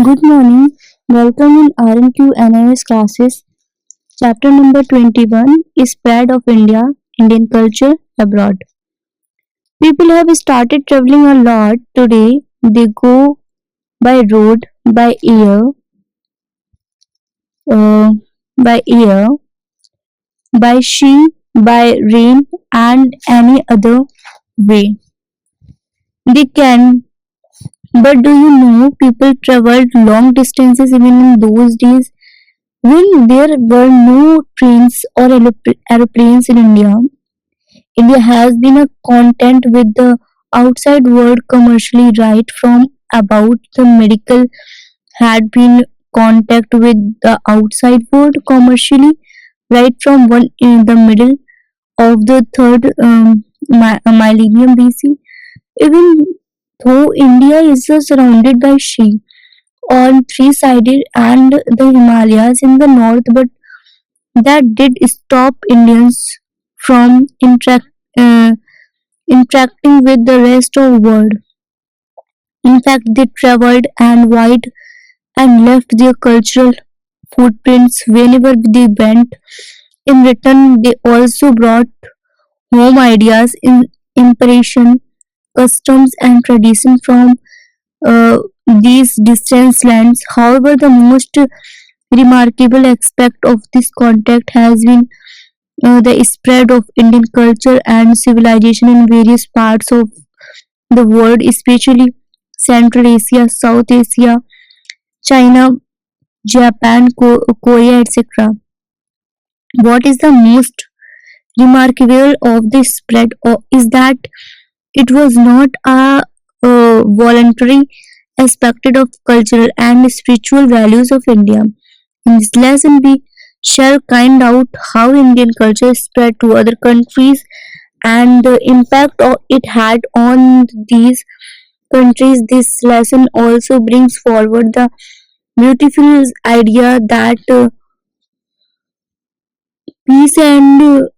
Good morning. Welcome in RNQ NIS classes. Chapter number 21 is Spread of India, Indian Culture Abroad. People have started traveling a lot today. They go by road, uh, by air, by sea, by rain, and any other way. They can, but do you know people traveled long distances even in those days when there were no trains or aeroplanes in India? India has been a content with the outside world commercially right from about the medical had been contact with the outside world commercially right from one in the middle of the third millennium BC. Even though India is surrounded by sea on three sided and the Himalayas in the north, but that did stop Indians from uh, interacting with the rest of the world. In fact, they traveled and wide and left their cultural footprints whenever they went. In return, they also brought home ideas, impression, customs, and tradition from uh, these distant lands. However, the most remarkable aspect of this contact has been the spread of Indian culture and civilization in various parts of the world, especially Central Asia, South Asia, China, Japan, Korea, etc. What is the most remarkable of this spread is that it was not a voluntary aspect of cultural and spiritual values of India. In this lesson, we shall find out how Indian culture spread to other countries and the impact it had on these countries. This lesson also brings forward the beautiful idea that peace and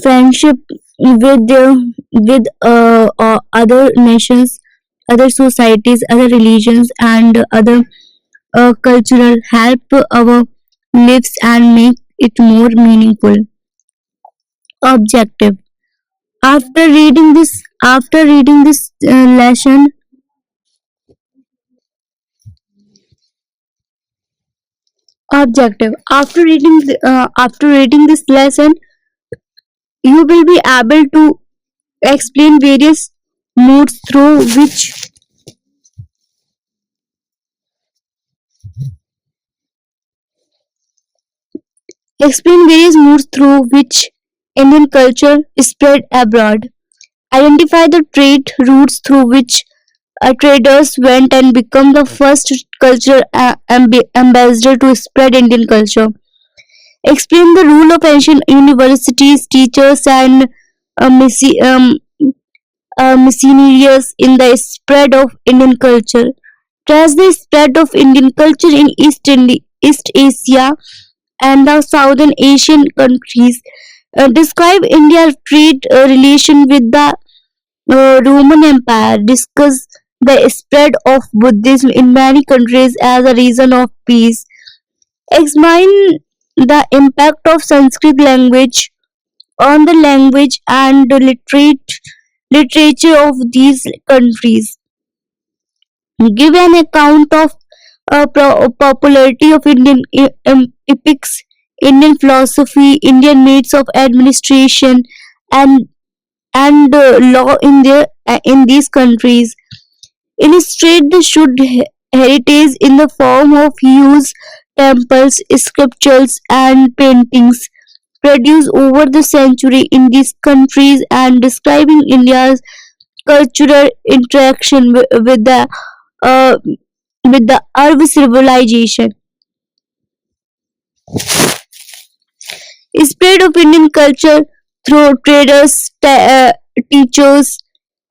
friendship with other nations, other societies, other religions, and other cultural help our lives and make it more meaningful. Objective. After reading this lesson, objective. After reading this lesson, you will be able to explain various modes through which Indian culture spread abroad. Identify the trade routes through which traders went and become the first cultural ambassador to spread Indian culture. Explain the role of ancient universities, teachers, and uh, missi- um, missionaries in the spread of Indian culture. Trace the spread of Indian culture in East Asia and the Southern Asian countries. Describe India's trade relation with the Roman Empire. Discuss the spread of Buddhism in many countries as a reason of peace. Examine the impact of Sanskrit language on the language and the literature of these countries. Give an account of popularity of Indian epics, Indian philosophy, Indian means of administration, and law in these countries. Illustrate the should heritage in the form of hues, temples, sculptures, and paintings produced over the century in these countries and describing India's cultural interaction uh, with the Arab civilization. Spread of Indian culture through traders, teachers,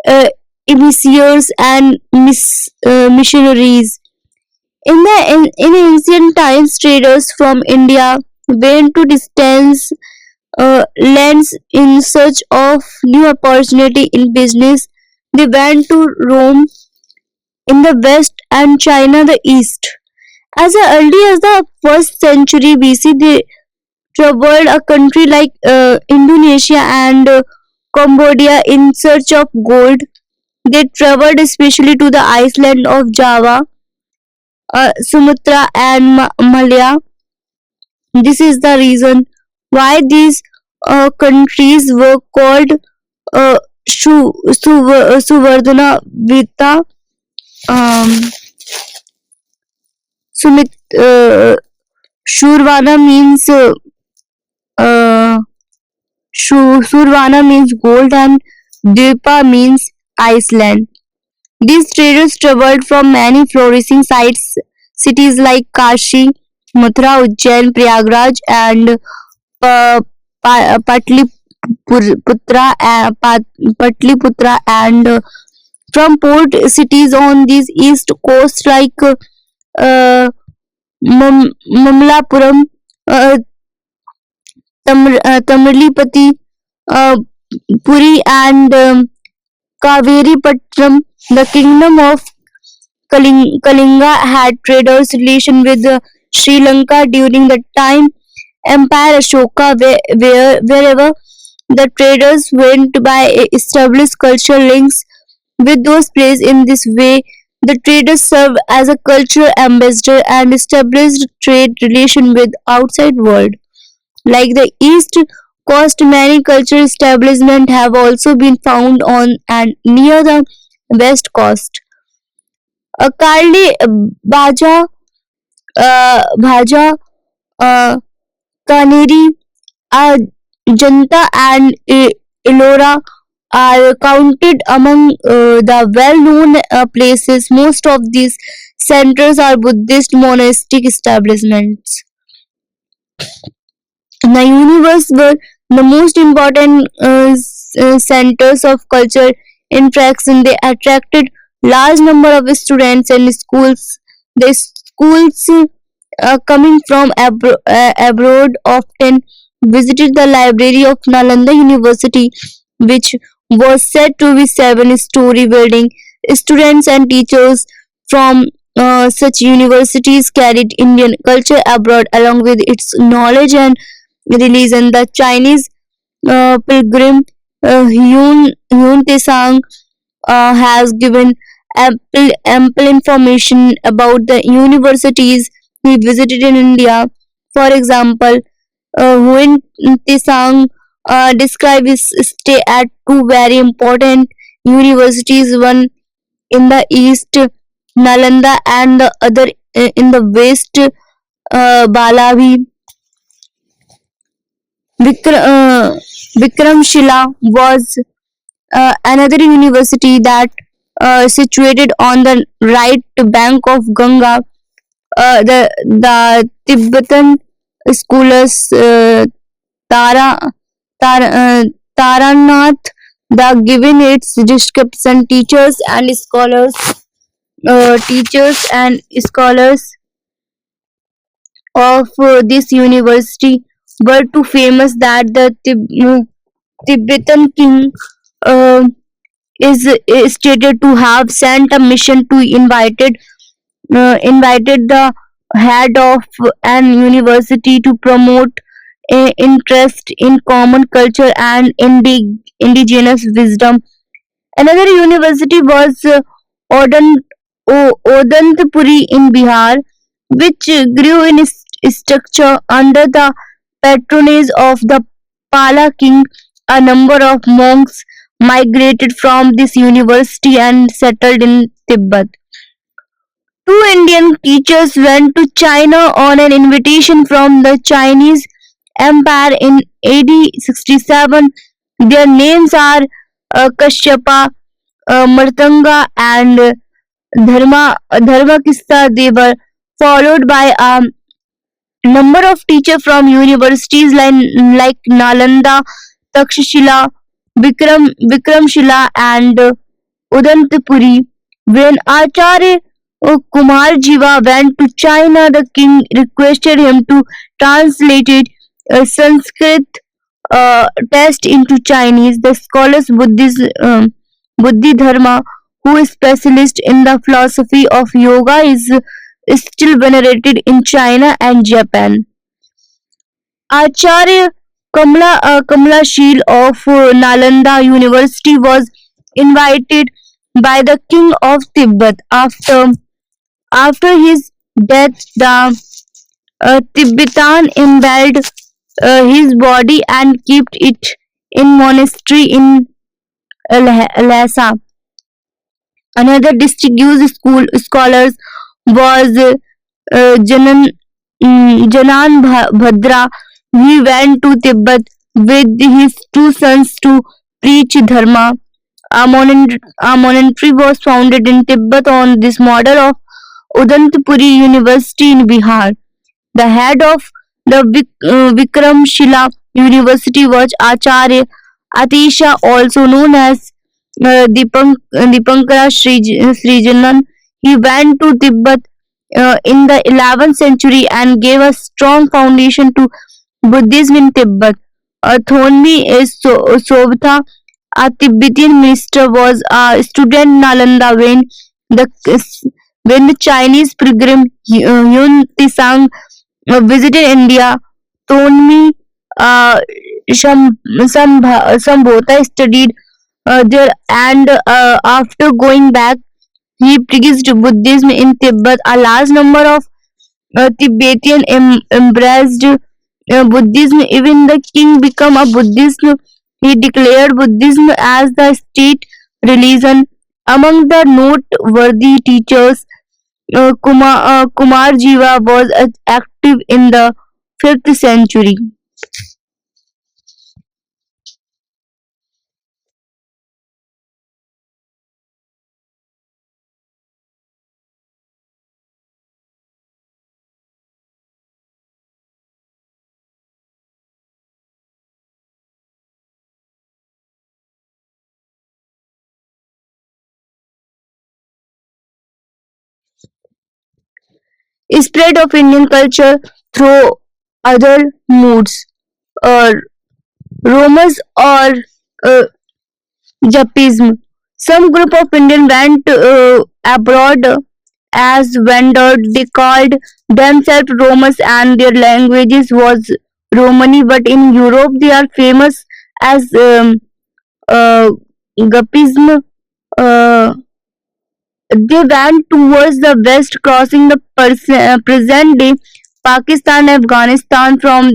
uh, emissars, and missionaries. In ancient times, traders from India went to distant lands in search of new opportunity in business. They went to Rome in the west and China the east. As early as the first century BC, they traveled a country like Indonesia and Cambodia in search of gold. They traveled especially to the island of Java, Sumatra, and Malaya. This is the reason why these countries were called uh, Suvardhana Vita. Um, Sumit, Shurvana means uh, Survana means gold and Dvipa means Iceland. These traders traveled from many flourishing sites, cities like Kashi, Mathura, Ujjain, Prayagraj, and Patliputra, and from port cities on these east coast like Mamlapuram, uh, Tamrlipati, uh, Puri, and Kaveri Patram. The kingdom of Kalinga had traders relation with Sri Lanka during the time Empire Ashoka, wherever the traders went by established cultural links with those places. In this way, the traders served as a cultural ambassador and established trade relation with outside world. Like the East Coast, many cultural establishments have also been found on and near the West Coast. Karli Bhaja, uh, Kaneri, Janta, and Elora are counted among the well-known places. Most of these centers are Buddhist monastic establishments. The universe were the most important centers of culture interaction. They attracted large number of students and schools. The schools coming from abroad often visited the library of Nalanda University, which was said to be seven-story building. Students and teachers from such universities carried Indian culture abroad along with its knowledge and religion. The Chinese pilgrim Hyun Tesang has given ample information about the universities he visited in India. For example, Hyun Tesang described his stay at two very important universities, one in the east, Nalanda, and the other in the west, Balavi. Vikramshila was another university that situated on the right bank of Ganga. The Tibetan scholars Tara, Tar, Taranath, the given its description teachers and scholars of this university were too famous that the Tibetan king uh, is stated to have sent a mission to invited the head of an university to promote interest in common culture and indigenous wisdom. Another university was Odantapuri in Bihar, which grew in structure under the patronage of the Pala king. A number of monks migrated from this university and settled in Tibet. Two Indian teachers went to China on an invitation from the Chinese Empire in AD 67. Their names are Kashyapa, Martanga, and Dharmakista. They were followed by a number of teachers from universities like Nalanda, Takshashila, Vikramshila, and Udantapuri. When Acharya Kumar Jiva went to China, the king requested him to translate it, Sanskrit text into Chinese. The scholars Buddhi Dharma, who is specialist in the philosophy of yoga, is is still venerated in China and Japan. Acharya Kamalashil of Nalanda University was invited by the king of Tibet. After his death, the Tibetan embalmed his body and kept it in monastery in Lhasa. Another distinguished scholars was Janan Bhadra. He went to Tibet with his two sons to preach Dharma. A monastery was founded in Tibet on this model of Udantapuri University in Bihar. The head of the Vikramshila University was Acharya Atisha, also known as Dipankara Srijanan. He went to Tibet in the 11th century and gave a strong foundation to Buddhism in Tibet. Thonmi Sobha, a Tibetan minister, was a student in Nalanda the when the Chinese pilgrim Yun Tisang visited India. Thonmi uh, Sambhota studied there, and after going back, he preached Buddhism in Tibet. A large number of Tibetan embraced Buddhism. Even the king became a Buddhist. He declared Buddhism as the state religion. Among the noteworthy teachers, Kumar Jiva was active in the 5th century. Spread of Indian culture through other moods, uh, Romans or uh, Japism. Some group of Indians went abroad as vendors. They called themselves Romans and their languages was Romani, but in Europe they are famous as uh, Gapism. Uh, they went towards the west, crossing the present day Pakistan, Afghanistan. From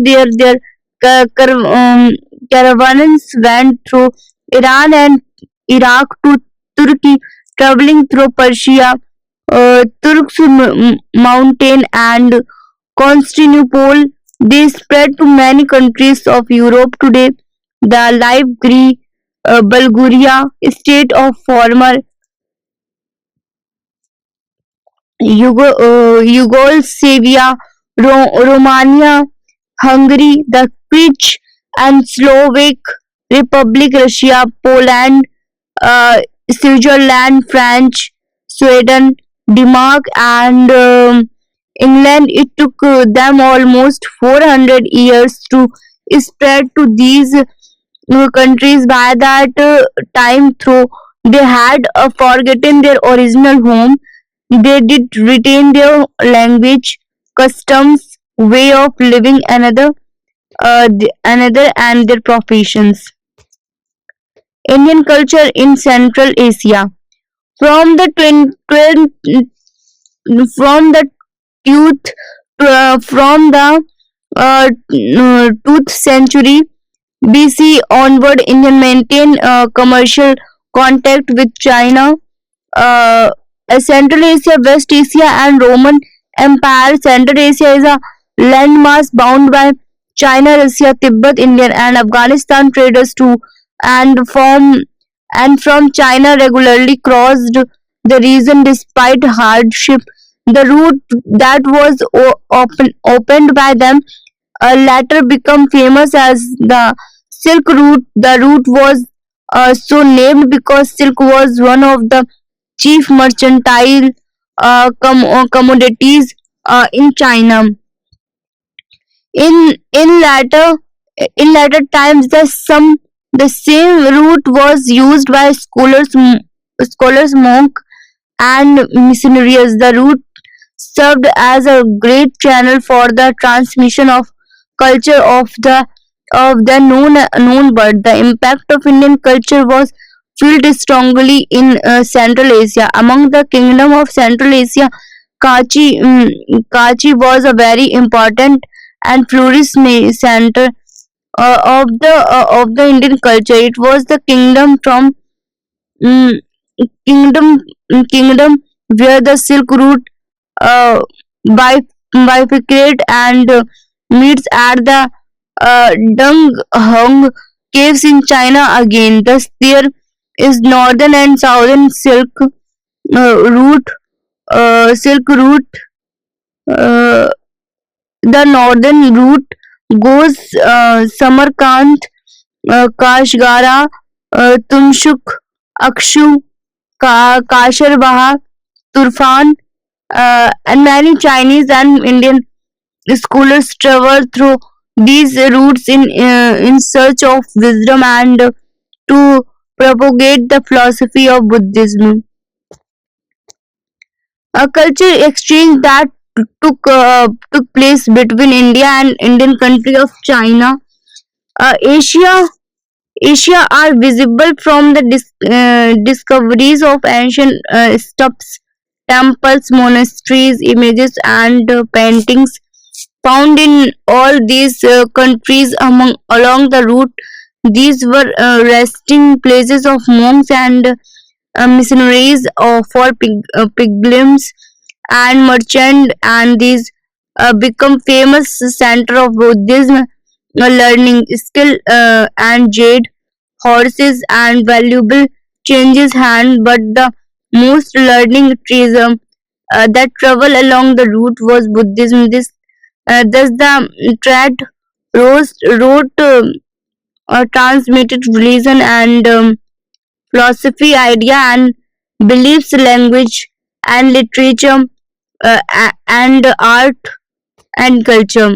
there, their caravans went through Iran and Iraq to Turkey, traveling through Persia, Turks mountain, and Constantinople. They spread to many countries of Europe today. The live Greek Bulgaria, state of former Yugoslavia, Romania, Hungary, the Czech and Slovak Republic, Russia, Poland, Switzerland, France, Sweden, Denmark, and England. It took them almost 400 years to spread to these countries. By that time, through they had forgotten their original home, they did retain their language, customs, way of living, another, and their professions. Indian culture in Central Asia. From the from the youth from the 2th century BC onward, Indian maintained commercial contact with China, uh, Central Asia, West Asia, and Roman Empire. Central Asia is a landmass bound by China, Russia, Tibet, India, and Afghanistan traders too, and from China regularly crossed the region despite hardship. The route that was opened by them later became famous as the Silk Route. The route was so named because silk was one of the chief mercantile commodities in China. In later times, the same route was used by scholars monk and missionaries. The route served as a great channel for the transmission of culture of the known bird. The impact of Indian culture was felt strongly in Central Asia. Among the kingdom of Central Asia, Kachi was a very important and flourishing center of the Indian culture. It was the mm, kingdom where the Silk Route uh, bi- bifurcate and meets at the Dung Hong caves in China again. Thus, there is northern and southern route. Silk Route. Uh, the northern route goes Samarkand, Kashgara, Tumshuk, Akshu, Kasharbaha, Turfan, and many Chinese and Indian scholars travel through these routes in search of wisdom and to propagate the philosophy of Buddhism. A culture exchange that took place between India and Indian country of China. Asia are visible from the discoveries of ancient stuffs, temples, monasteries, images, and paintings found in all these countries along the route. These were resting places of monks and missionaries for pilgrims and merchants, and these become famous center of Buddhism learning skill and jade horses and valuable changes hand. But the most learning tourism that travel along the route was Buddhism. Thus the trade wrote transmitted religion and philosophy, idea and beliefs, language and literature, and art and culture.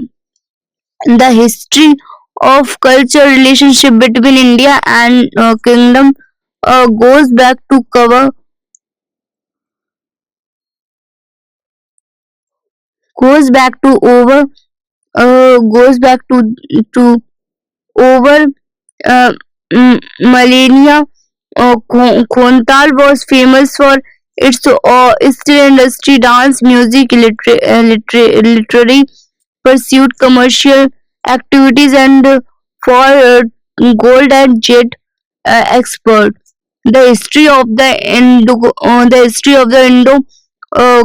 The history of culture relationship between India and kingdom goes back to cover goes back to over goes back to over millennia. Khontal was famous for its steel industry, dance, music, literary pursuit, commercial activities, and for gold and jet export. The uh,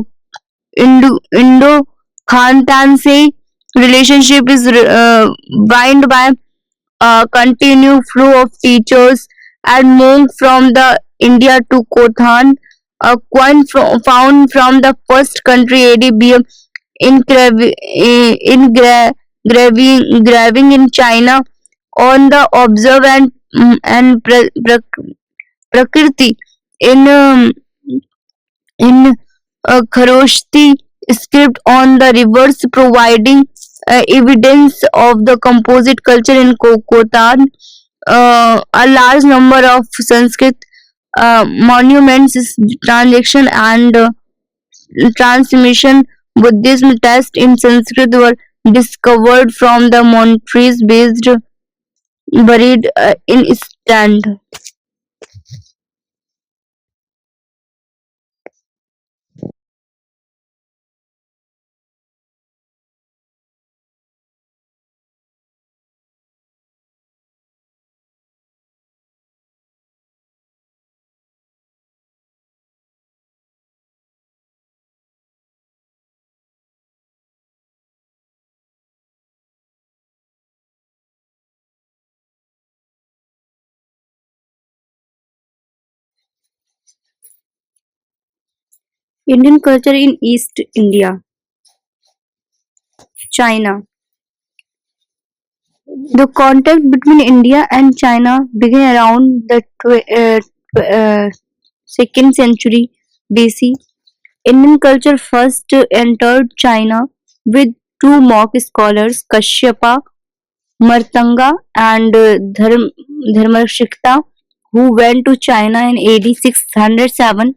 Indo Khantanse relationship is bound by continued flow of teachers and monks from the India to Kothan. A coin found from the first country ADBM in, graving in China on the observe and Prakriti in Kharoshti script on the rivers, providing evidence of the composite culture in Kotan. A large number of Sanskrit monuments, transaction and transmission Buddhism texts in Sanskrit were discovered from the monasteries based buried in Stand. Indian culture in East India, China. The contact between India and China began around the 2nd century BC. Indian culture first entered China with two monk scholars, Kashyapa Martanga and Dharmashikta, who went to China in AD 607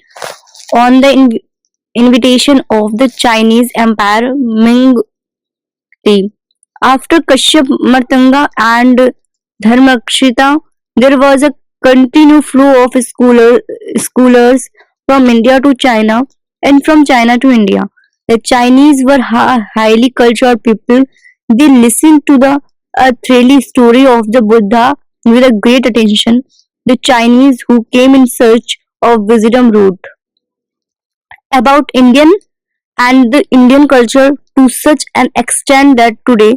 on the invitation of the Chinese Empire Ming. After Kashyap, Martanga, and Dharmakshita, there was a continued flow of scholars from India to China and from China to India. The Chinese were highly cultured people. They listened to the thrilling story of the Buddha with a great attention. The Chinese who came in search of wisdom wrote about Indian and the Indian culture to such an extent that today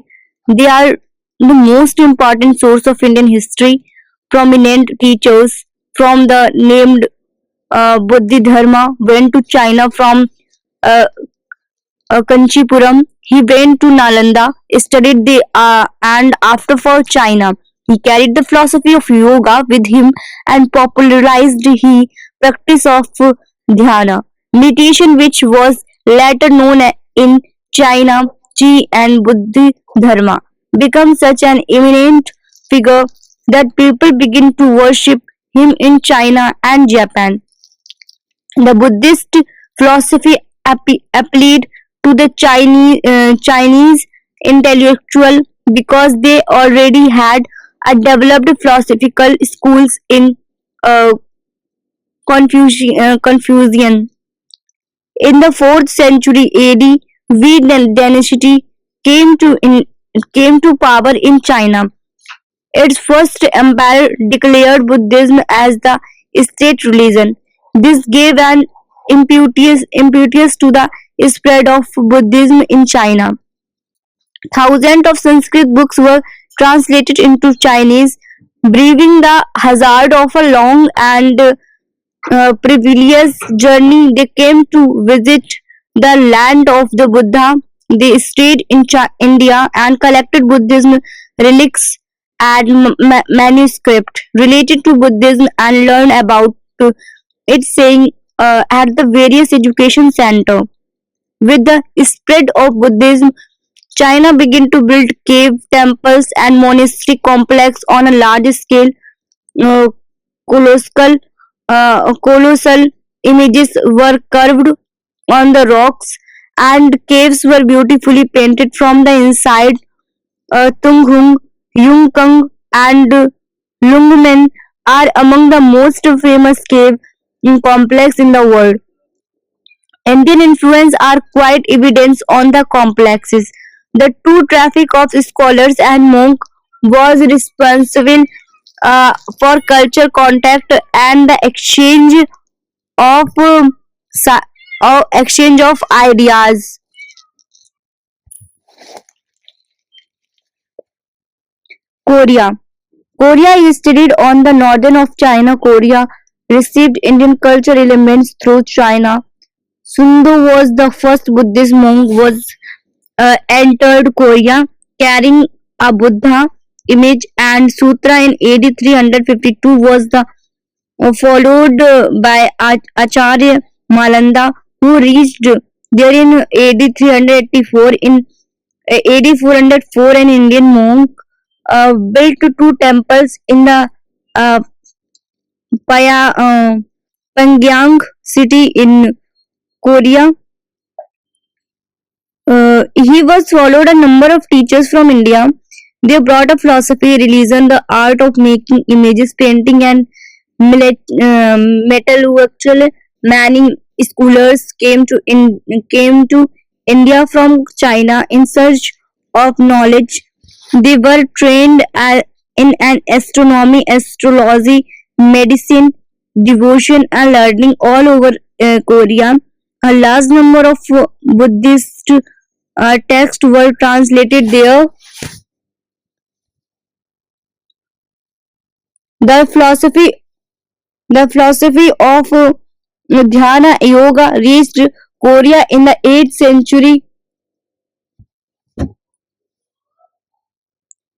they are the most important source of Indian history. Prominent teachers from the named Bodhidharma went to China from uh, Kanchipuram. He went to Nalanda, studied and after for China. He carried the philosophy of yoga with him and popularized the practice of dhyana, meditation, which was later known in China, Chi and Buddha Dharma. Become such an eminent figure that people begin to worship him in China and Japan. The Buddhist philosophy appealed to the Chinese intellectual because they already had a developed philosophical schools in uh, Confucian. In the 4th century AD, Wei dynasty came to came to power in China. Its first empire declared Buddhism as the state religion. This gave an impetus to the spread of Buddhism in China. Thousands of Sanskrit books were translated into Chinese, braving the hazard of a long and perilous journey. They came to visit the land of the Buddha. They stayed in India and collected Buddhism relics and manuscript related to Buddhism and learned about its saying at the various education center. With the spread of Buddhism, China began to build cave temples and monastery complex on a large scale. Uh, colossal images were carved on the rocks, and caves were beautifully painted from the inside. Tunghung, Yungkang, and Lungmen are among the most famous cave complex in the world. Indian influence are quite evident on the complexes. The true traffic of scholars and monks was responsible for culture contact and the of sa- exchange of ideas. Korea. Korea is studied on the northern of China. Korea received Indian culture elements through China. Sundo was the first Buddhist monk was entered Korea carrying a Buddha image and sutra in AD 352 was the followed by Acharya Malanda who reached there in AD 384. In AD 404 an Indian monk built two temples in the uh, Pyongyang city in Korea. He was followed a number of teachers from India. They brought a philosophy, religion, the art of making images, painting, and metallurgical. Many scholars came to India from China in search of knowledge. They were trained in an astronomy, astrology, medicine, devotion, and learning all over Korea. A large number of Buddhist texts were translated there. The philosophy, the philosophy of Dhyana Yoga reached Korea in the 8th century.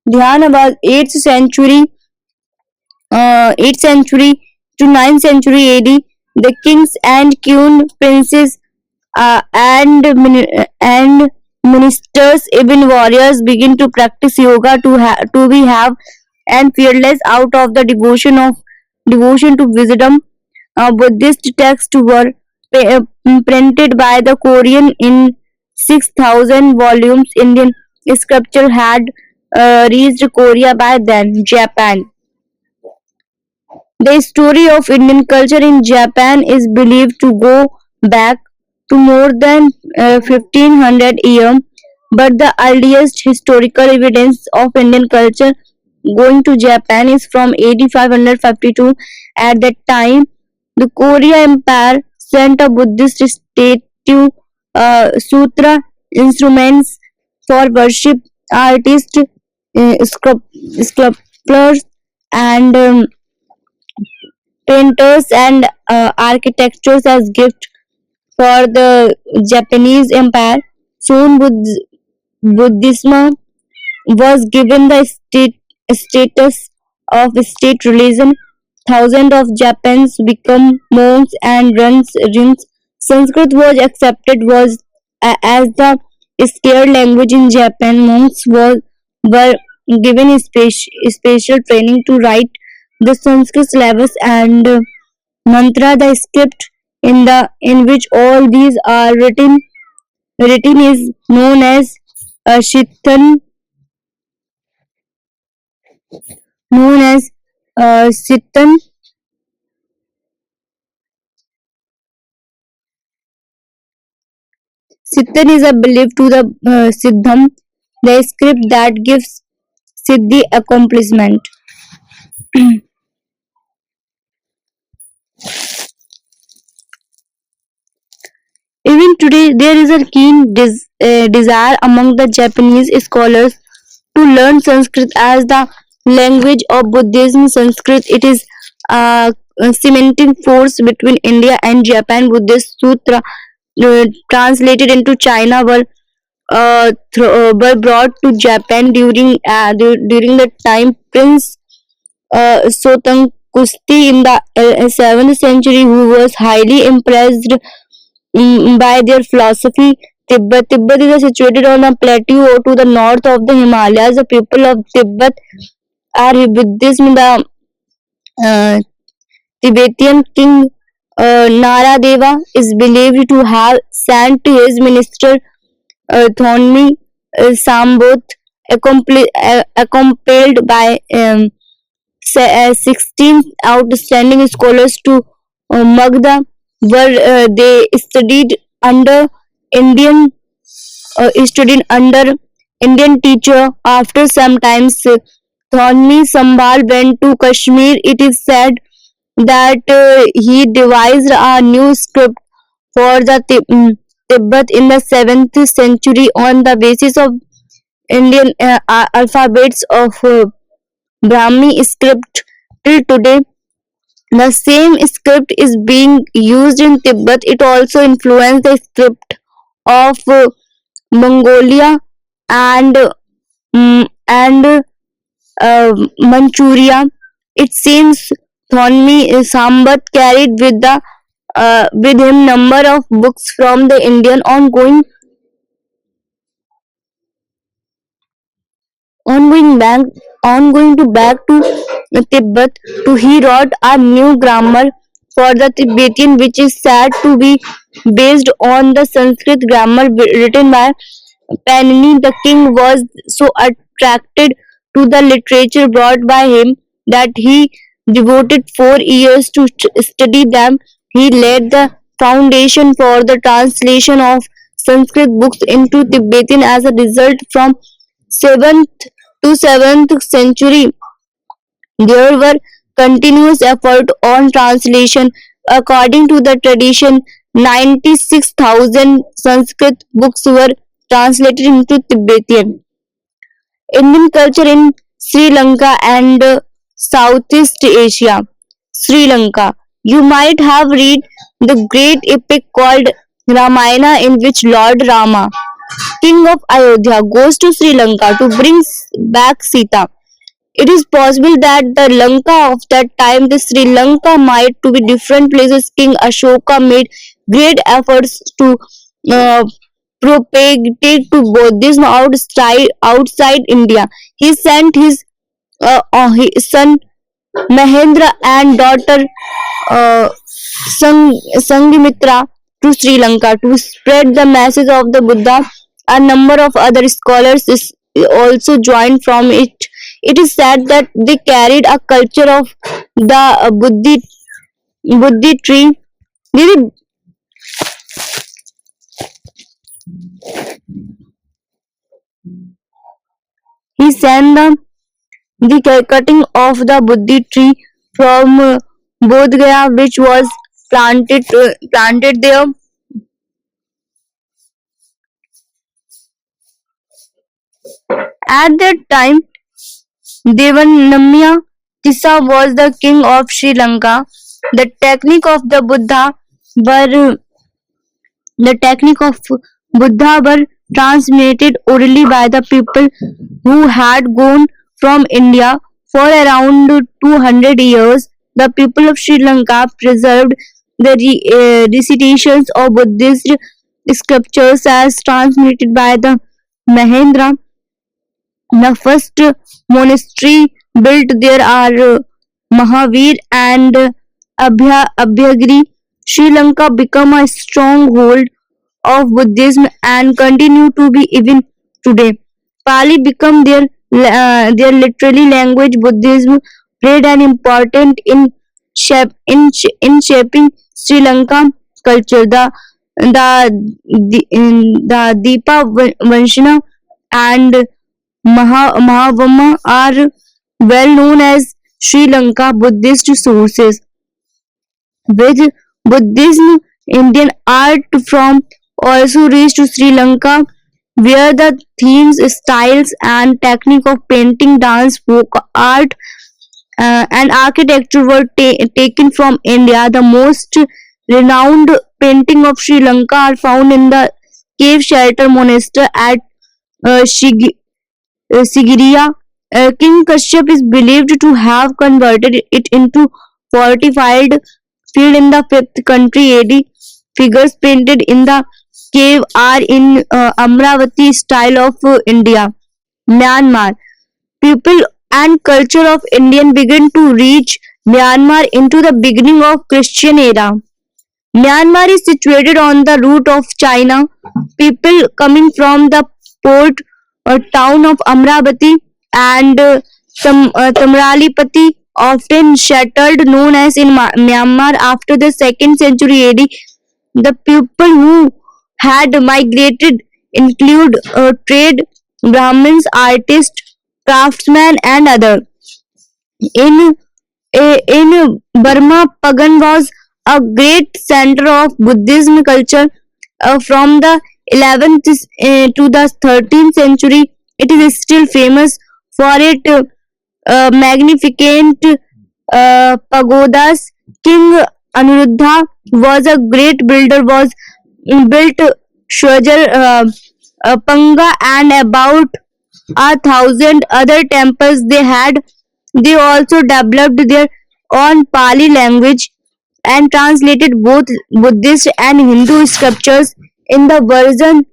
Dhyana was 8th century to 9th century AD. The kings and queen, princes, and ministers, even warriors, begin to practice yoga to be have and fearless out of the devotion to wisdom. Buddhist texts were printed by the Korean in 6,000 volumes. Indian sculpture had reached Korea by then. Japan. The story of Indian culture in Japan is believed to go back to more than 1500 years, but the earliest historical evidence of Indian culture going to Japan is from AD 552. At that time, the Korea Empire sent a Buddhist statue, sutra instruments for worship, artists, sculptors, and painters and architectures as gift for the Japanese Empire. Soon Buddhism was given the status of state religion. Thousands of Japanese become monks and runs. Sanskrit was accepted was as the scared language in Japan. Monks were given special training to write the Sanskrit syllabus and mantra. The script in which all these are written is known as Shittan, known as Sittan. Sittan is a belief to the Siddham, the script that gives Siddhi accomplishment. Even today, there is a keen desire among the Japanese scholars to learn Sanskrit as the language of Buddhism. Sanskrit it is a cementing force between India and Japan. Buddhist sutra translated into China were brought to Japan during the time Prince Sotang Kusti in the 7th century, who was highly impressed by their philosophy. Tibet is situated on a plateau to the north of the Himalayas. The people of Tibet are Buddhism. The uh, Tibetan king Naradeva is believed to have sent his minister Thonmi Sambot, accompanied by 16 outstanding scholars to Magda, where they Indian studied under Indian teacher. After some time, Thonmi Sambal went to Kashmir. It is said that he devised a new script for the Tibet in the 7th century on the basis of Indian alphabets of Brahmi script. Till today, the same script is being used in Tibet. It also influenced the script of Mongolia and Manchuria. It seems Thonmi Sambat carried with him number of books from the Indian ongoing back ongoing to back to Tibet. To he wrote a new grammar for the Tibetan, which is said to be based on the Sanskrit grammar written by Panini. The king was so attracted to the literature brought by him that he devoted 4 years to study them. He laid the foundation for the translation of Sanskrit books into Tibetan. As a result, from 7th to 7th century, there were continuous effort on translation. According to the tradition, 96,000 Sanskrit books were translated into Tibetan. Indian culture in Sri Lanka and Southeast Asia. Sri Lanka. You might have read the great epic called Ramayana, in which Lord Rama, king of Ayodhya, goes to Sri Lanka to bring back Sita. It is possible that the Lanka of that time, the Sri Lanka, might to be different places. King Ashoka made great efforts to uh, propagate to Buddhism outside India. He sent his son Mahendra and daughter uh, Sanghamitra to Sri Lanka to spread the message of the Buddha. A number of other scholars is also joined from it. It is said that they carried a culture of the Buddhi tree. Did he sent the cutting of the Buddhi tree from Bodh Gaya, which was planted there. At that time, Devanamya Tissa was the king of Sri Lanka. The technique of were the technique of Buddha were transmitted orally by the people who had gone from India for around 200 years. The people of Sri Lanka preserved the recitations of Buddhist scriptures as transmitted by the Mahendra. The first monastery built there are Mahavir and Abhyagiri. Sri Lanka became a stronghold of Buddhism and continue to be even today. Pali became their literary language. Buddhism played an important in shaping Sri Lanka culture. The Deepa Vanshana and Mahavama are well known as Sri Lanka Buddhist sources. With Buddhism, Indian art from also reached to Sri Lanka, where the themes, styles, and technique of painting, dance, folk art, and architecture were taken from India. The most renowned painting of Sri Lanka are found in the cave shelter monastery at Sigiriya. King Kashyap is believed to have converted it into fortified field in the 5th century AD. Figures painted in the cave are in Amravati style of India. Myanmar. People and culture of Indian began to reach Myanmar into the beginning of Christian era. Myanmar is situated on the route of China. People coming from the port or town of Amravati and Tamralipati often settled known as in Myanmar after the 2nd century AD. The people who had migrated include trade, Brahmins, artists, craftsmen, and other. In in Burma, Pagan was a great center of Buddhism culture from the 11th to the 13th century. It is still famous for its magnificent pagodas. King Anuruddha was a great builder. Was built Shwajar Panga and about 1,000 other temples they had. They also developed their own Pali language and translated both Buddhist and Hindu scriptures in the version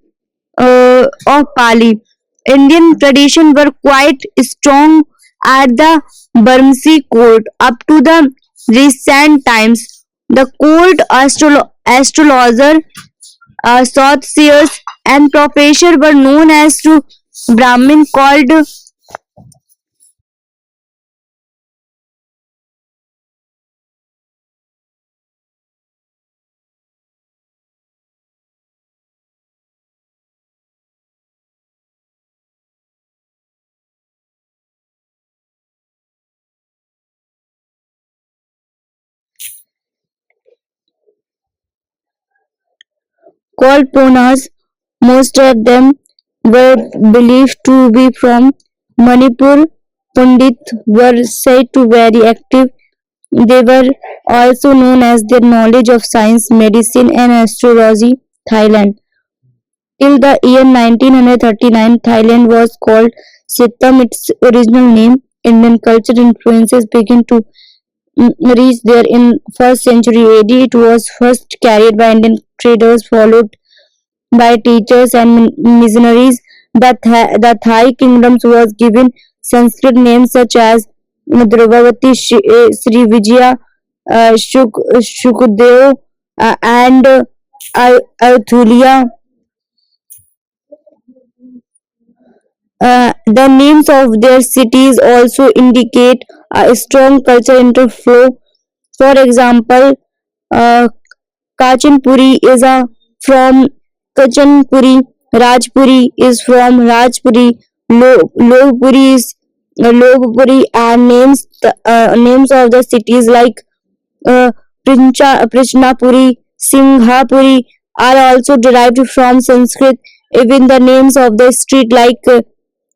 of Pali. Indian traditions were quite strong at the Burmese court up to the recent times. The court astrologer, soothsayers, and professors were known as to Brahmin called Ponas. Most of them were believed to be from Manipur. Pundits were said to be very active. They were also known as their knowledge of science, medicine, and astrology. Thailand. Till the year 1939, Thailand was called Sitam, its original name. Indian culture influences began to reach there in 1st century AD. It was first carried by Indian traders, followed by teachers and missionaries. The Thai kingdoms was given Sanskrit names such as Dravavati, Sri Vijaya, Shukdev, and Ayutthaya. The names of their cities also indicate a strong cultural interflow. For example, uh, Kachanpuri is a from Kachanpuri, Rajpuri is from Rajpuri, Logpuri is Logpuri, and names of the cities like uh, Prichnapuri, Singhapuri are also derived from Sanskrit. Even the names of the street like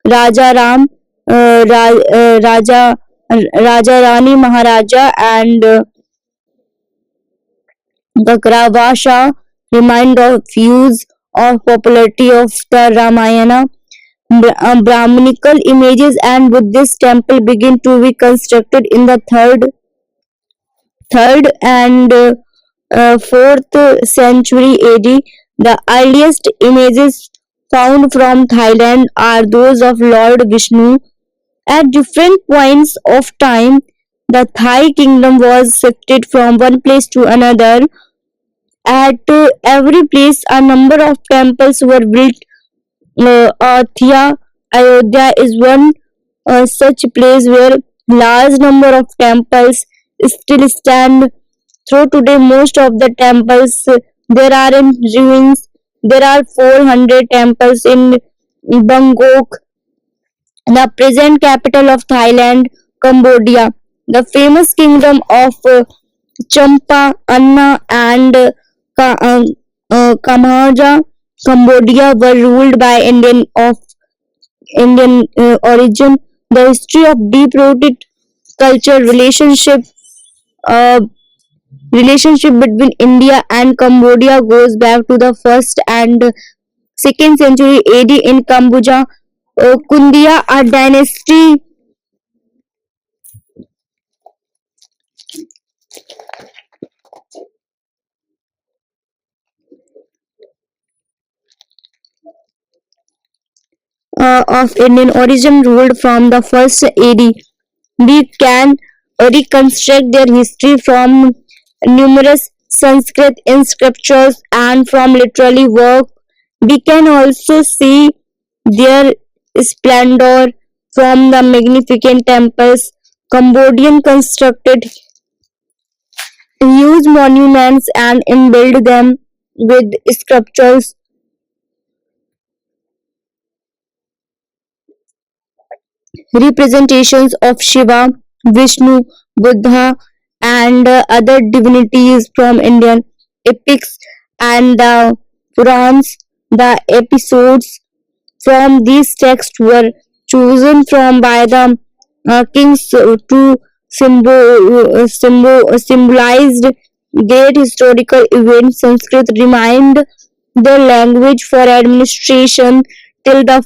Raja Ram, Raja Rani Maharaja, and the Gravasha remind of views of popularity of the Ramayana. Brahminical images and Buddhist temple begin to be constructed in the third and fourth century AD. The earliest images found from Thailand are those of Lord Vishnu. At different points of time, the Thai kingdom was shifted from one place to another. At every place, a number of temples were built. Ayodhya is one such place where large number of temples still stand. Through today, most of the temples there are in ruins. There are 400 temples in Bangkok, the present capital of Thailand, Cambodia. The famous kingdom of Champa, Anna, and Kamaja, Cambodia were ruled by Indian origin. The history of deep-rooted culture uh, relationship between India and Cambodia goes back to the first and second century AD in Cambodia. Kundia, a dynasty of Indian origin, ruled from the first AD. We can reconstruct their history from numerous Sanskrit inscriptions and from literary work. We can also see their splendor from the magnificent temples. Cambodian constructed huge monuments and imbued them with sculptures, representations of Shiva, Vishnu, Buddha, and other divinities from Indian epics and the Purans. The episodes from these texts were chosen from by the kings to symbolized great historical events. Sanskrit remained the language for administration till the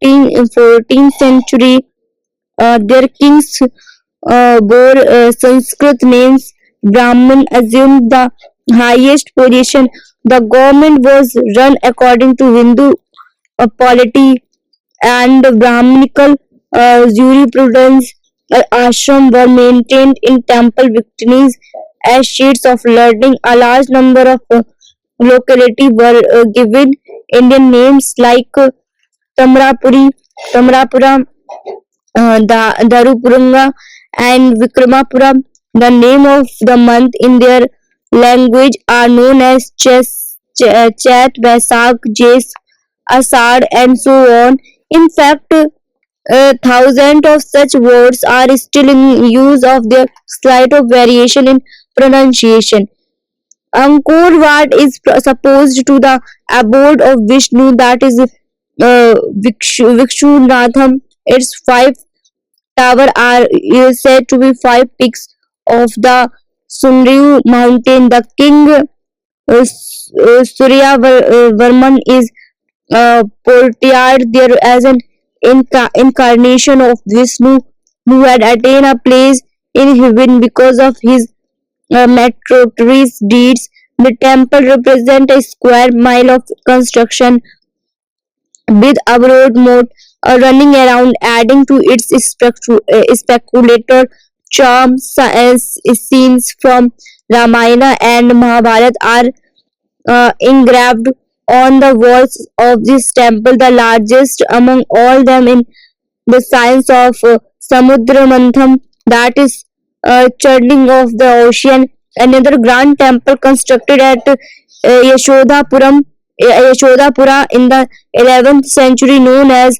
14th century. Their kings bore Sanskrit names. Brahman assumed the highest position. The government was run according to Hindu polity and Brahminical jurisprudence. Ashram were maintained in temple victories as seats of learning. A large number of localities were given Indian names like Tamrapuri, Tamrapura, Darupuranga, and Vikramapuram. The name of the month in their language are known as Chat, Vaisakh, Jes, Asad, and so on. In fact, thousands of such words are still in use of their slight of variation in pronunciation. Angkor Wat is supposed to the abode of Vishnu, that is Vikshunathan. Its five tower are said to be five peaks of the Sunriu mountain. The king Surya Varman is portrayed there as an incarnation of Vishnu who had attained a place in heaven because of his meritorious deeds. The temple represents a square mile of construction with a broad moat running around, adding to its speculator charm. Scenes from Ramayana and Mahabharata are engraved on the walls of this temple, the largest among all them in the science of Samudra Mantham, that is churning of the ocean. Another grand temple constructed at Yashodapuram, Yashodapura in the 11th century, known as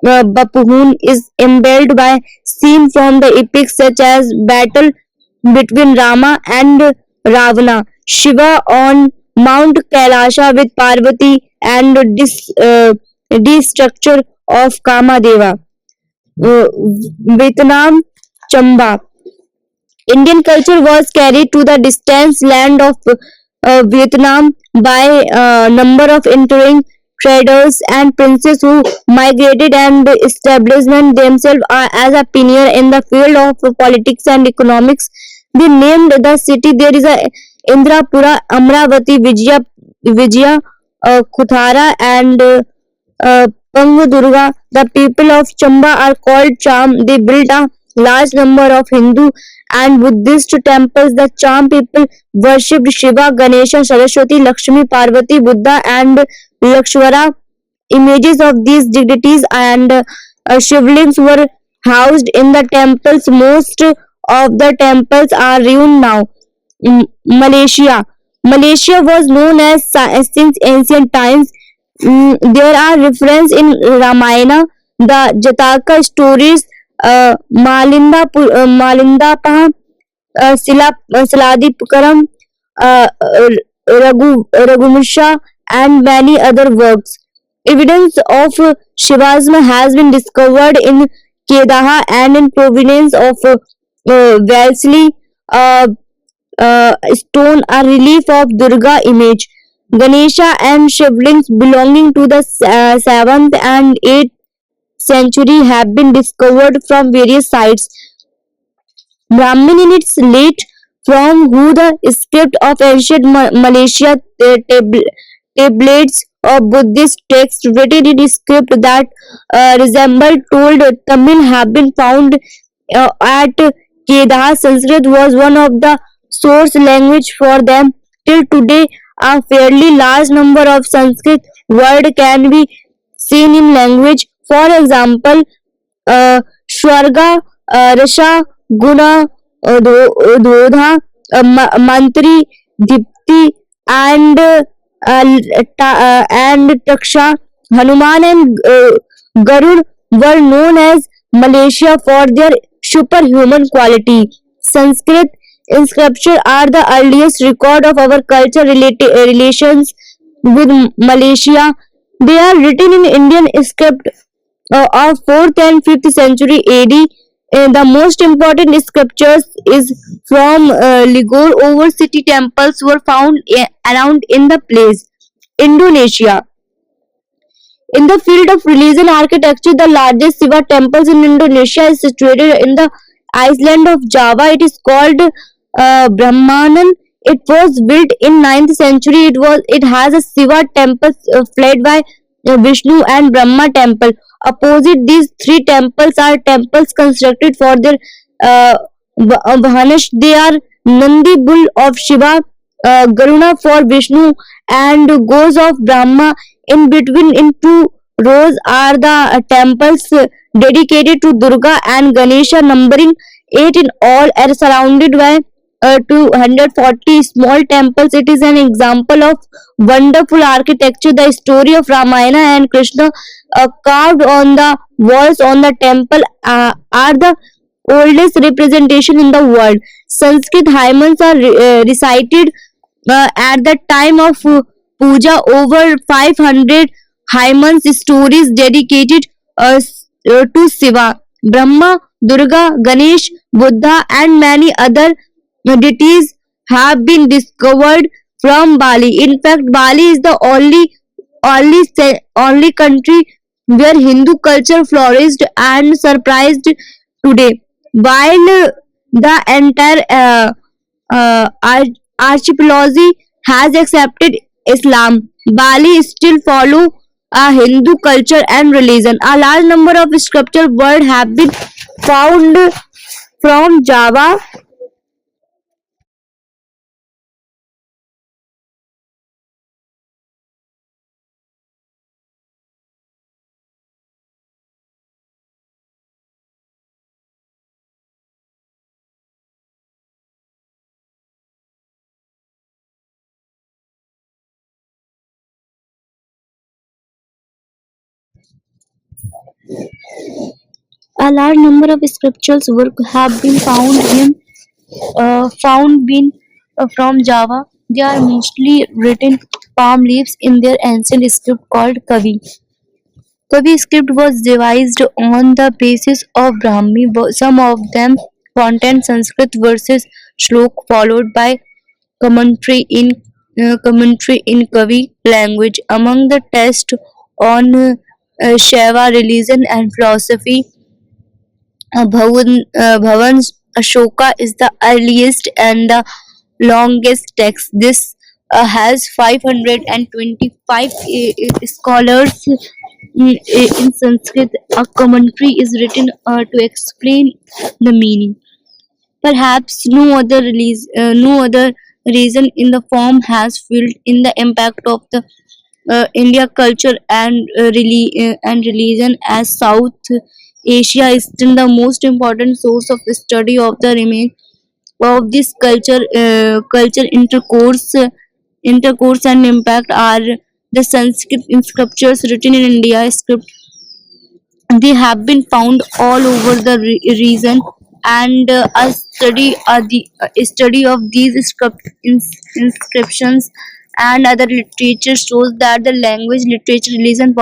Bapuhun, is embellished by scenes from the epics such as battle between Rama and Ravana, Shiva on Mount Kailasha with Parvati, and destructure of Kamadeva. Vietnam, Chamba. Indian culture was carried to the distant land of Vietnam by a number of entering traders and princes who migrated and established themselves as a pioneer in the field of politics and economics. They named the city. There is a Indrapura, Amravati, Vijaya, Kuthara, and Pangudurga. The people of Chamba are called Cham. They built a large number of Hindu and Buddhist temples. The Cham people worshipped Shiva, Ganesha, Saraswati, Lakshmi, Parvati, Buddha, and Lakshvara. Images of these deities and shivlings were housed in the temples. Most of the temples are ruined now. Malaysia. Malaysia was known as since ancient times. There are references in Ramayana, the Jataka stories, Malinda Siladipukaram, Raghumisha, and many other works. Evidence of Shivasm has been discovered in Kedaha and in provenance of Wellesley stone, a relief of Durga image. Ganesha and Shivlings belonging to the 7th and 8th century have been discovered from various sites. Brahmin in its late from who the script of ancient Malaysia tablets of Buddhist texts written in script that resemble told Tamil have been found at Kedah. Sanskrit was one of the source language for them. Till today, a fairly large number of Sanskrit words can be seen in language. For example, Shwarga, Rasha, Guna, Dodha, Mantri, Dipti, and Taksha, Hanuman, and Garud were known as Malaysia for their superhuman quality. Sanskrit inscriptions are the earliest record of our culture relations with Malaysia. They are written in Indian script of 4th and 5th century AD. The most important scriptures is from Ligor. Over city temples were found around in the place. Indonesia. In the field of religion architecture, the largest Shiva temples in Indonesia is situated in the island of Java. It is called Brahmanan. It was built in 9th century. It has a Shiva temple flanked by Vishnu and Brahma temple. Opposite these three temples are temples constructed for their Vahanish. They are Nandi bull of Shiva, Garuna for Vishnu, and Goes of Brahma. In between, in two rows, are the temples dedicated to Durga and Ganesha, numbering 8 in all, are surrounded by 240 small temples. It is an example of wonderful architecture. The story of Ramayana and Krishna carved on the walls on the temple are the oldest representation in the world. Sanskrit hymns are recited at the time of puja. Over 500 hymns stories dedicated to Shiva, Brahma, Durga, Ganesh, Buddha, and many other deities have been discovered from Bali. In fact, Bali is the only country where Hindu culture flourished and surprised today. While the entire archipelago has accepted Islam, Bali still follow a Hindu culture and religion. A large number of sculpture words have been found from Java A large number of scriptural works have been found from Java. They are mostly written palm leaves in their ancient script called Kavi. Kavi script was devised on the basis of Brahmi. Some of them contain Sanskrit verses, shlok followed by commentary in Kavi language. Among the text on Shaiva religion and philosophy, Bhavan's Ashoka is the earliest and the longest text. This has 525 scholars in Sanskrit. A commentary is written to explain the meaning. Perhaps no other reason in the form has filled in the impact of the India culture and religion as South Asia is still the most important source of study of the remain of this intercourse and impact are the Sanskrit scriptures written in India script. They have been found all over the region, and a study of these inscriptions and other literature shows that the language, literature, religion,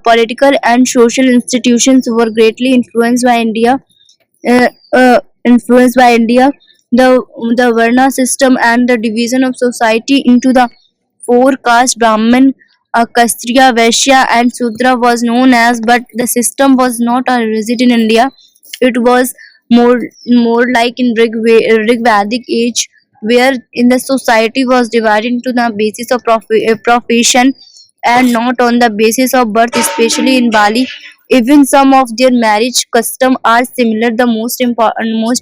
political and social institutions were greatly influenced by India. The Varna system and the division of society into the four castes Brahmin, Kshatriya, Vaishya, and Sudra was known as, but the system was not a rigid in India. It was more like in Rig Vedic age, where in the society was divided into the basis of profession and not on the basis of birth, especially in Bali. Even some of their marriage custom are similar. The most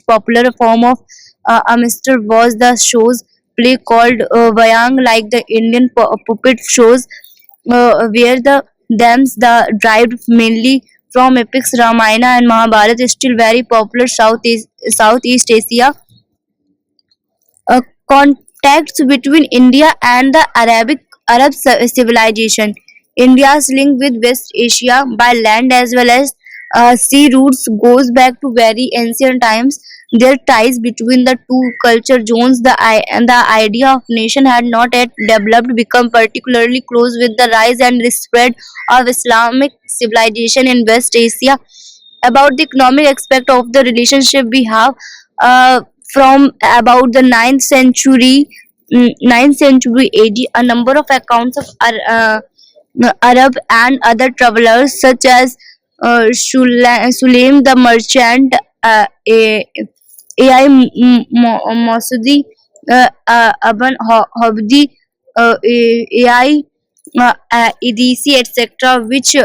popular form of Amistad was the shows play called Vayang, like the Indian puppet shows, where the themes the derived mainly from epics Ramayana and Mahabharata is still very popular Southeast Asia. Contacts between India and the Arab civilization. India's link with West Asia by land as well as sea routes goes back to very ancient times. Their ties between the two culture zones, and the idea of nation had not yet developed, become particularly close with the rise and the spread of Islamic civilization in West Asia. About the economic aspect of the relationship, we have uh, from about the ninth century AD, a number of accounts of Arab and other travelers such as Sulaim the merchant, Ai Masudi, Aban Hobdi, Ai EDC, etc., which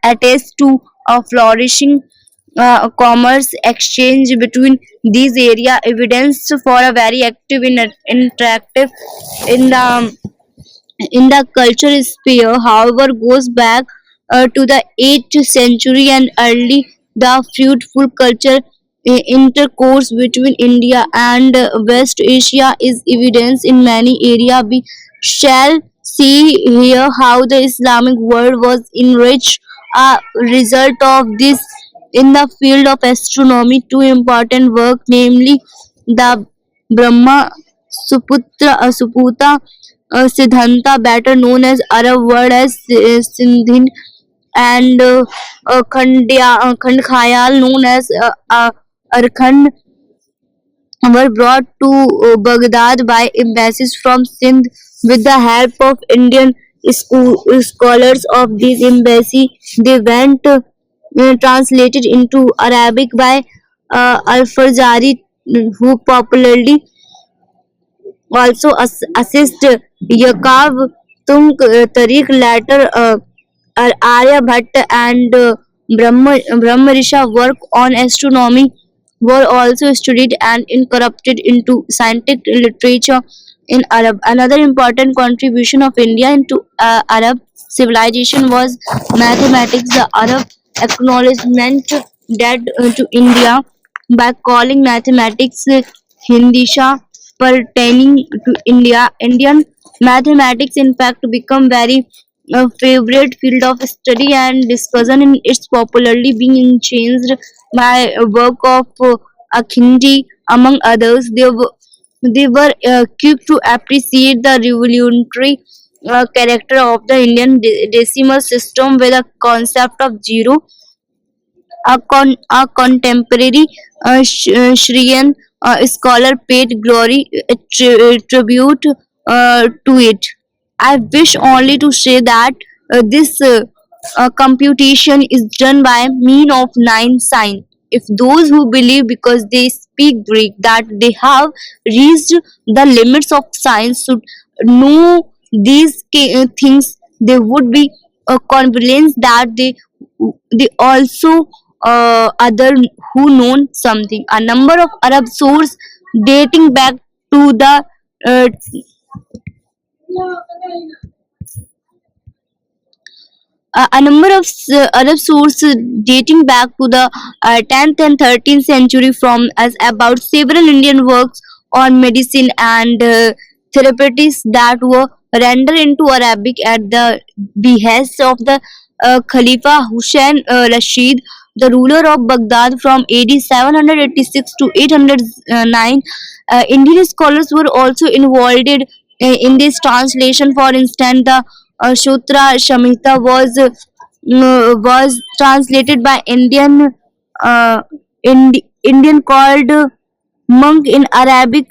attest to a flourishing commerce exchange between these area. Evidence for a very active and interactive in the culture sphere, however, goes back to the 8th century and early. The fruitful culture intercourse between India and West Asia is evidence in many areas. We shall see here how the Islamic world was enriched. A result of this in the field of astronomy, two important work, namely the Brahma Suputa Siddhanta, better known as Arab word as Sindhin, and Khand Khayal, known as Arkhand, were brought to Baghdad by embassies from Sindh with the help of Indian scholars of this embassy. They went translated into Arabic by Al-Fazari, who popularly also assist Yakab Tung Tariq, later Arya Bhatt and Brahmarisha work on astronomy were also studied and incorporated into scientific literature in Arab. Another important contribution of India into Arab civilization was mathematics. The Arab acknowledgement that to India by calling mathematics Hindisha pertaining to India. Indian mathematics, in fact, become very a favorite field of study and discussion in its popularly being changed by work of Akhindi among others. They were quick to appreciate the revolutionary character of the Indian decimal system with the concept of zero. A contemporary Shriyan scholar paid glory tribute to it. I wish only to say that this computation is done by mean of nine sign. If those who believe because they speak Greek that they have reached the limits of science should know these things, they would be convinced that they also other who know something. A number of Arab sources dating back to the uh, a number of Arab sources dating back to the 10th and 13th century from as about several Indian works on medicine and therapeutics that were rendered into Arabic at the behest of the Khalifa Hussein Rashid, the ruler of Baghdad from AD 786 to 809. Indian scholars were also involved in this translation. For instance, the Sutra Shamhita was translated by uh, Indian monk in Arabic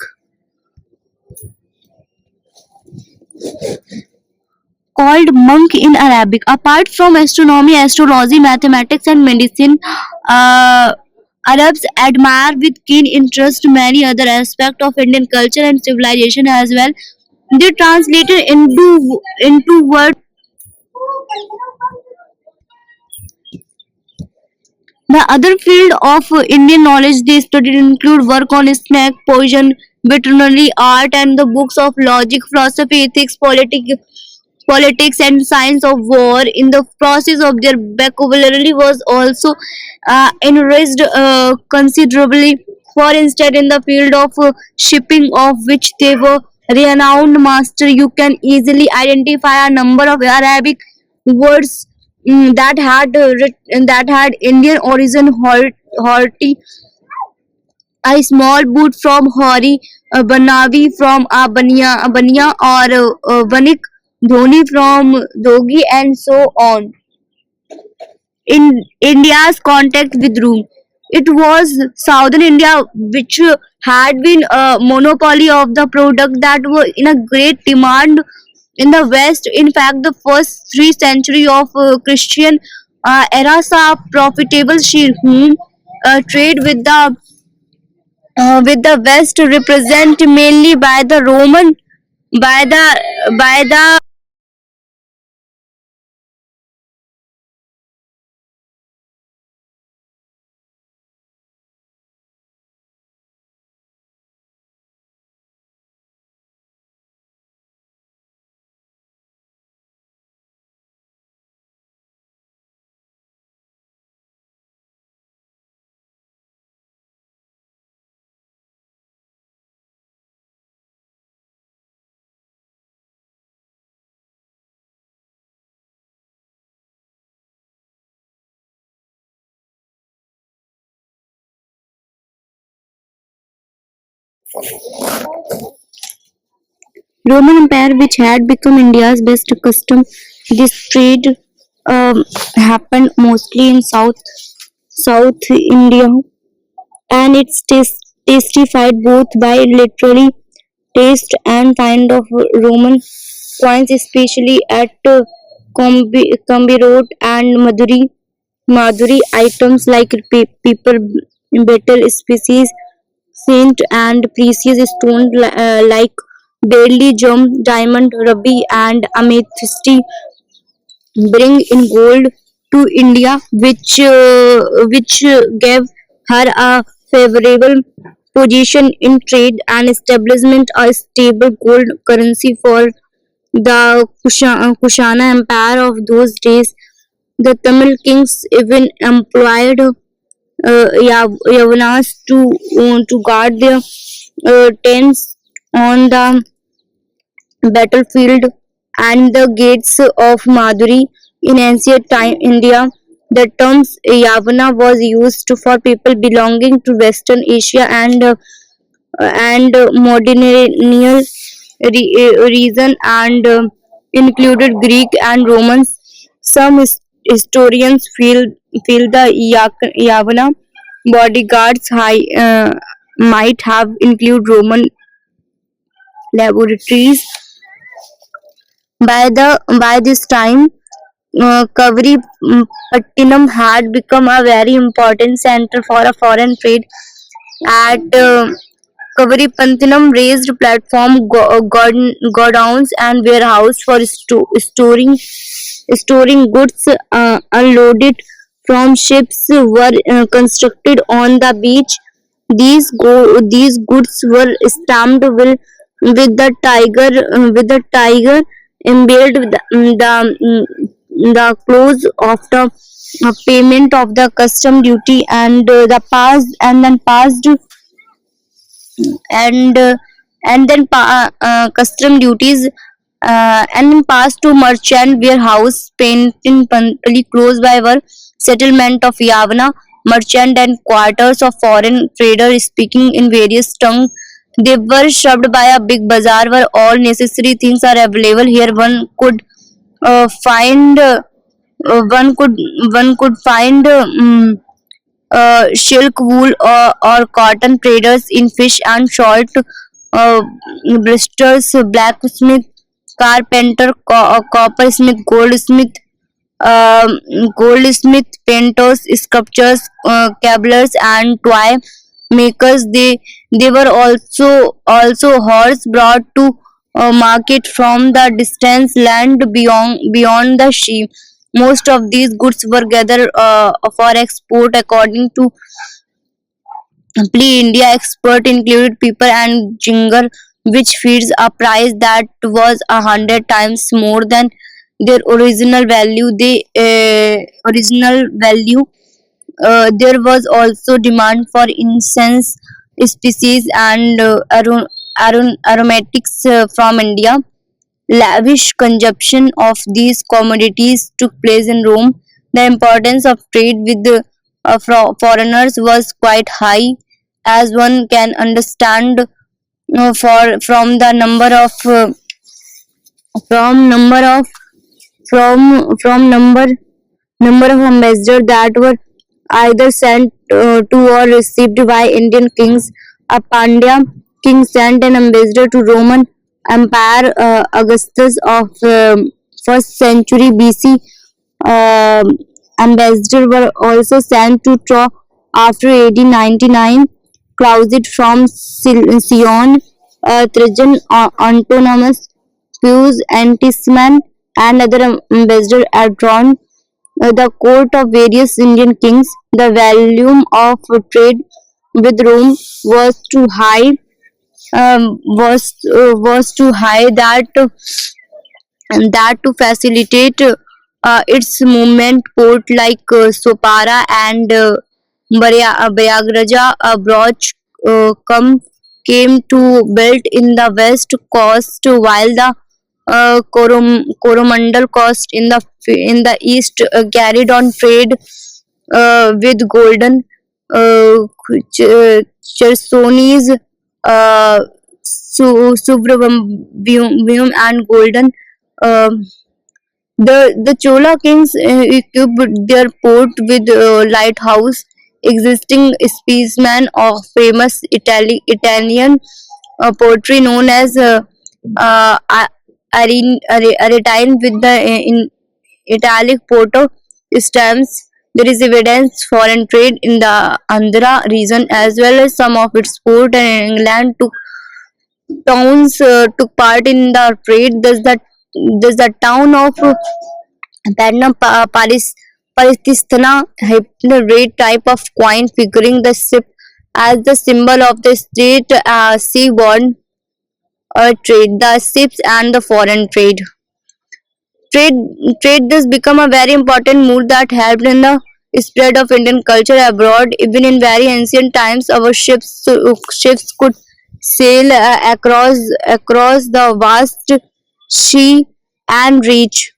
called monk in Arabic. Apart from astronomy, astrology, mathematics, and medicine, uh, Arabs admire with keen interest many other aspects of Indian culture and civilization as well. They translated into words. The other field of Indian knowledge they studied include work on snake poison, veterinary art, and the books of logic, philosophy, ethics, politics, and science of war. In the process of their vocabulary was also enriched considerably. For instance, in the field of shipping, of which they were renowned master, you can easily identify a number of Arabic words that had Indian origin. Horti, a small boot from Hori, Banavi from Abania, or Vanik, Dhoni from Dogi, and so on. In India's contact with Rome, it was southern India which had been a monopoly of the product that were in a great demand in the West. In fact, the first 3 century of Christian era saw profitable whom trade with the West represented mainly by the Roman by the Roman Empire, which had become India's best custom. This trade happened mostly in South India, and it's testified both by literary taste and kind of Roman coins, especially at Kambi Road and Maduri items like people, betel species, saint and precious stones like barely gem, diamond, ruby, and amethyst bring in gold to India, which gave her a favorable position in trade and establishment a stable gold currency for the Kushana Empire of those days. The Tamil kings even employed Yavanas to guard their tents on the battlefield. and the gates of Madhuri. In ancient time India, the term Yavana was used for people belonging to Western Asia and Mediterranean region and included Greek and Romans. Some historians feel the Yavana bodyguards might have included Roman laboratories. By this time, Kaveri Pattinam had become a very important center for a foreign trade. At Kavaripattinam raised platform, godowns, and warehouse for storing goods unloaded from ships were constructed on the beach. These goods were stamped with the tiger embedded with the close of the payment of the custom duty and then passed and custom duties and then passed to merchant warehouse painting punctually close by were settlement of Yavana merchant and quarters of foreign traders speaking in various tongues. They were served by a big bazaar where all necessary things are available. Here find one could find silk, wool, or cotton traders in fish and salt, blisters, blacksmith, carpenter, coppersmith, um, goldsmith, painters, sculptors, cobblers, and toy makers. They were also horse brought to market from the distant land beyond the sea. Most of these goods were gathered for export according to Plea India expert included paper and ginger, which feeds a price that was 100 times more than their original value. There was also demand for incense species and aromatics from India. Lavish consumption of these commodities took place in Rome. The importance of trade with foreigners was quite high, as one can understand for from number of from number of ambassadors that were either sent to or received by Indian kings. A Pandya king sent an ambassador to Roman Empire. Augustus of first century BC. Ambassadors were also sent to Troy after AD 99. Clausid from Sion, Trajan, Antoninus Pius, Antisman, and other ambassadors are drawn the court of various Indian kings. The volume of trade with Rome was too high that to facilitate its movement, port like Sopara and Bayagraja Broch came to built in the west coast, while the Coromandel coast in the east carried on trade with golden Chersonis, uh, Subrahmanyam and golden. um the Chola kings equipped their port with lighthouse, existing specimen of famous Italian poetry known as Aretine with the in italic photo stamps. There is evidence foreign trade in the Andhra region as well as some of its port and England towns took part in the trade. Thus the town of Patna Palestina had a red type of coin figuring the ship as the symbol of the state seaborne trade, the ships and the foreign trade. Trade trade thus become a very important move that helped in the spread of Indian culture abroad. Even in very ancient times, our ships could sail across the vast sea and reach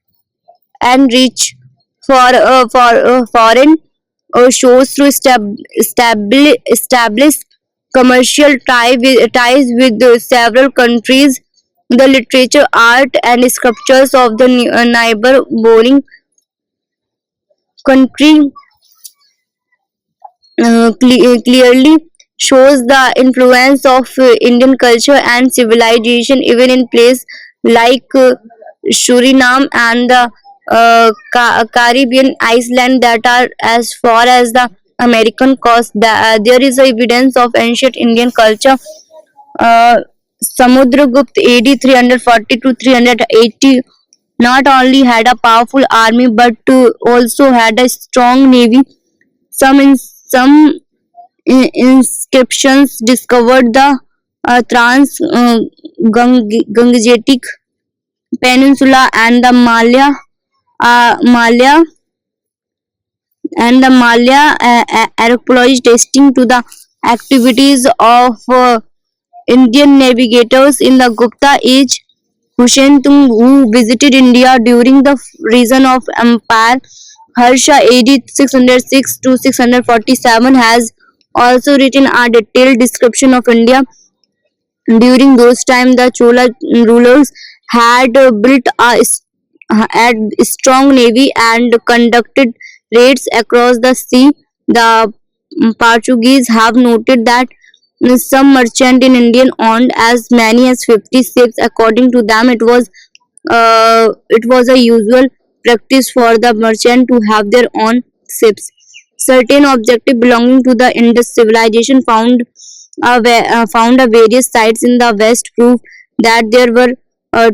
for foreign shows through established commercial ties with several countries. The literature, art, and sculptures of the neighboring country clearly shows the influence of Indian culture and civilization even in places like Suriname and the Caribbean island that are as far as the American coast. There is evidence of ancient Indian culture. uh, Samudragupta AD 340 to 380 not only had a powerful army but also had a strong navy. Some inscriptions discovered the Trans Gangetic Peninsula and the Malaya archaeology testing to the activities of Indian navigators in the Gupta age. Hussein Tung, who visited India during the reign of Empire Harsha AD 606 to 647, has also written a detailed description of India. During those times, the Chola rulers had built had strong navy and conducted raids across the sea. The Portuguese have noted that some merchant in Indian owned as many as 50 ships. According to them, it was a usual practice for the merchant to have their own ships. Certain objects belonging to the Indus civilization found at various sites in the West prove that there were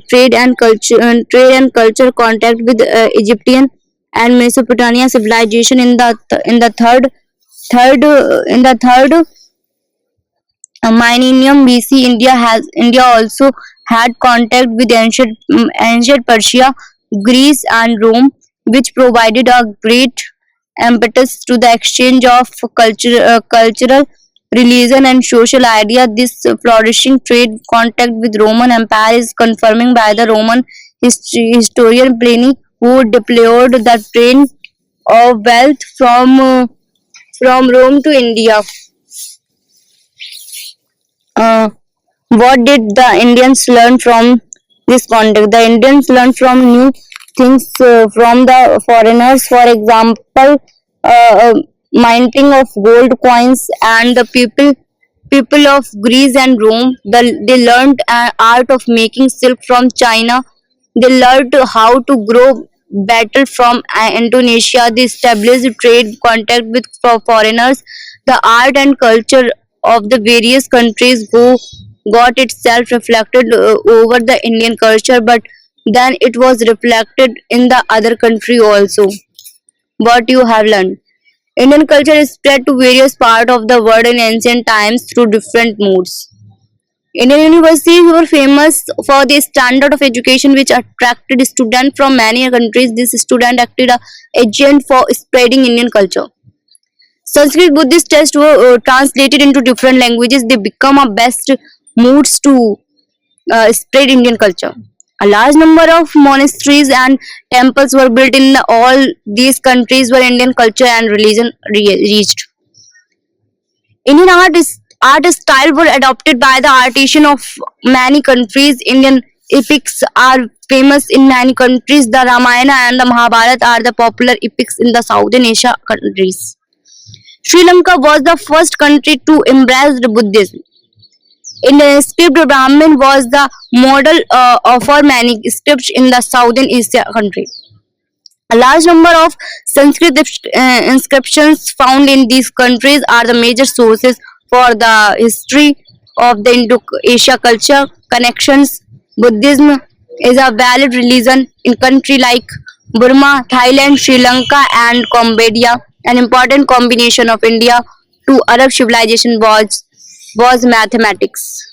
trade and culture contact with Egyptian and Mesopotamia civilization in the third millennium BC. India also had contact with ancient Persia, Greece, and Rome, which provided a great impetus to the exchange of cultural, religion, and social idea. This flourishing trade contact with Roman Empire is confirmed by the Roman historian Pliny, who deplored the train of wealth from Rome to India. Uh, what did the Indians learn from this contact? The Indians learned from new things from the foreigners. For example, minting of gold coins, and the people of Greece and Rome. They learned art of making silk from China. They learned how to grow betel from Indonesia. They established trade contact with foreigners. The art and culture of the various countries got itself reflected over the Indian culture, but then it was reflected in the other country also. What you have learned? Indian culture is spread to various parts of the world in ancient times through different modes. Indian universities were famous for their standard of education, which attracted students from many countries. This student acted as agent for spreading Indian culture. Sanskrit Buddhist texts were translated into different languages. They become a best moods to spread Indian culture. A large number of monasteries and temples were built in all these countries where Indian culture and religion reached. Indian art style were adopted by the artisan of many countries. Indian epics are famous in many countries. The Ramayana and the Mahabharata are the popular epics in the Southern Asia countries. Sri Lanka was the first country to embrace Buddhism. In the script, Brahmin was the model for many scripts in the Southern Asia country. A large number of Sanskrit inscriptions found in these countries are the major sources for the history of the Indo-Asia culture connections. Buddhism is a valid religion in countries like Burma, Thailand, Sri Lanka, and Cambodia. An important combination of India to Arab civilization was mathematics.